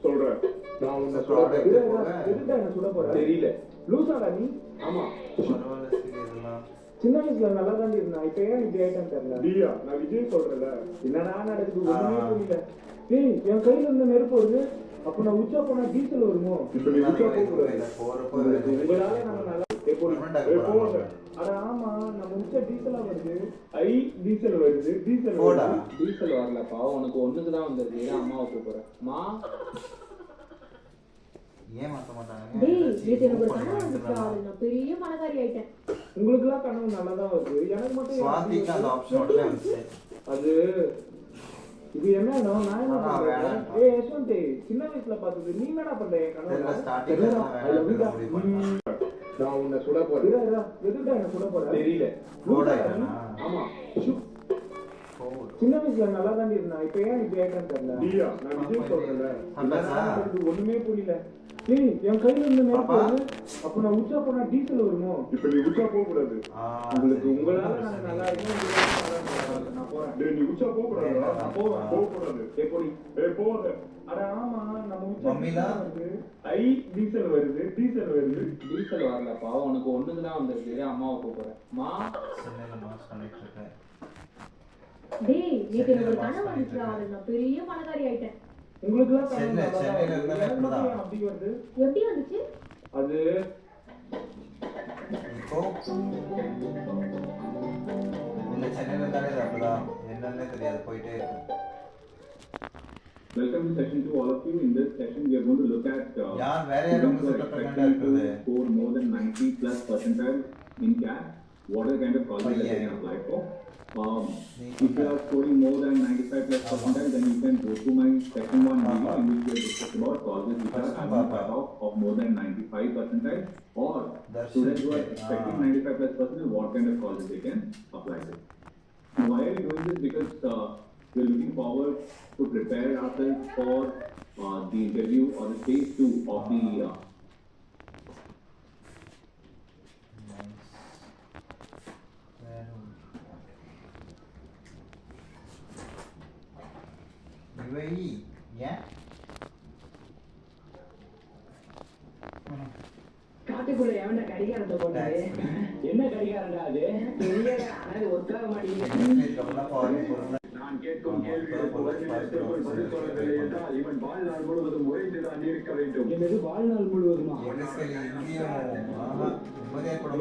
சொல்றேன் நான் உன்னை சொல்ல போறேன் தெரியல லூசாடா நீ ஆமா சின்ன வயசுல நல்லா தான் இருந்தான் இப்ப ஏன் இப்படி ஆயிட்டான்னு தெரியல டியா நான் விஜய் சொல்றேன்ல என்னடா நடக்குது ஒண்ணுமே புரியல ஏய் என் கையில இருந்த நெருப்பு வருது அப்ப நான் உச்சா போனா டீசல் வருமோ இப்ப நீ உச்சா போகக்கூடாது உங்களால நம்ம நல்லா அட ஆமா நம்ம உச்சா டீசலா வருது டீசல் வருது டீசல் வரலப்பா உனக்கு ஒண்ணுக்குதான் வந்திருக்கு அம்மாவை கூப்பிடுறேன் மா ஏன் மாத்த மாட்டாங்க டேய் நேத்து எனக்கு ஒரு கனவு வந்துச்சு நான் பெரிய பணக்காரி ஆயிட்டேன் உங்களுக்குலாம் கனவு நல்லா தான் வருது எனக்கு மட்டும் சுவாதிக்கு அந்த ஆப்ஷன் உடனே வந்துச்சு அது இது என்னன்னா நான் என்ன பண்றேன் ஏய் யஷ்வந்த் சின்ன வயசுல பார்த்தது நீ என்னடா பண்ற கனவு ஸ்டார்டிங்ல நான் உன்னை சுட போறேன் எதுடா என்ன சுட போறேன் தெரியல ஆமா சின்ன வயசுல நல்லா தான் இருந்தான் இப்ப ஏன் இப்படி ஆயிட்டான்னு தெரியல டியா நான் விஜய் சொல்றேன்ல ஒண்ணுமே புரியல ஏய் என் கையில இருந்த நெருப்பு வருது அப்ப நான் உச்சா போனா டீசல் வருமோ இப்ப நீ உச்சா போக கூடாது உங்களுக்கு உங்களால நான் நல்லா இருக்கேன் நான் போறேன் டேய் நீ உச்சா போக கூடாது நான் போக கூடாது ஏய் போடி ஏய் போற அட ஆமா நம்ம உச்சா மம்மிலா டீசல் வருது டீசல் வரலப்பா உனக்கு ஒண்ணுக்கு தான் வந்திருக்கு அம்மாவை கூப்பிடுறேன் மா சென்னையில மாஸ் பண்ணிட்டு இருக்கேன் டேய் நேத்து எனக்கு ஒரு கனவு வந்துச்சு நான் பெரிய பணக்காரி ஆயிட்டேன் உங்களுக்குலாம் சென்னையில இருந்தா அப்படிதான் அப்படி வருது எப்படி வந்துச்சு அது இப்போ இந்த சென்னையில இருந்தாலே அப்படிதான் என்னன்னே தெரியாது போயிட்டே இருக்கும் Welcome to session 2 all of you. In this session we are going to look at யார் வேற யாரும் உங்க செட்டப் பண்ணா இருக்குது score more than 90+% in CAT. What are the kind of colleges that you can apply for? If you are scoring more than 95+%, then you can go to my second one video in which we are discussing about colleges which are having a cutoff of more than 95%, or students who are expecting 95+%, what kind of colleges they can apply to. Now, why are we doing this? Because we are looking forward to prepare ourselves for the interview or the phase 2 of the UAE yeah காட்டுக்குள்ள எவன கடிகாரத்தை போட்டாரு என்ன கடிகாரம்டா அது தெரியல ஆனா ஒர்க்காக மாட்டேங்குது நான் கேட்கும் கேள்விகளுக்கு பதில் சொல்லவில்லை என்றால் இவன் வாழ்நாள் முழுவதும் உறைந்துதான் இருக்க வேண்டும். என்னது வாழ்நாள் முழுவதுமா இங்கிலீஷ்ல இங்கேயும் நிம்மதியாக கூட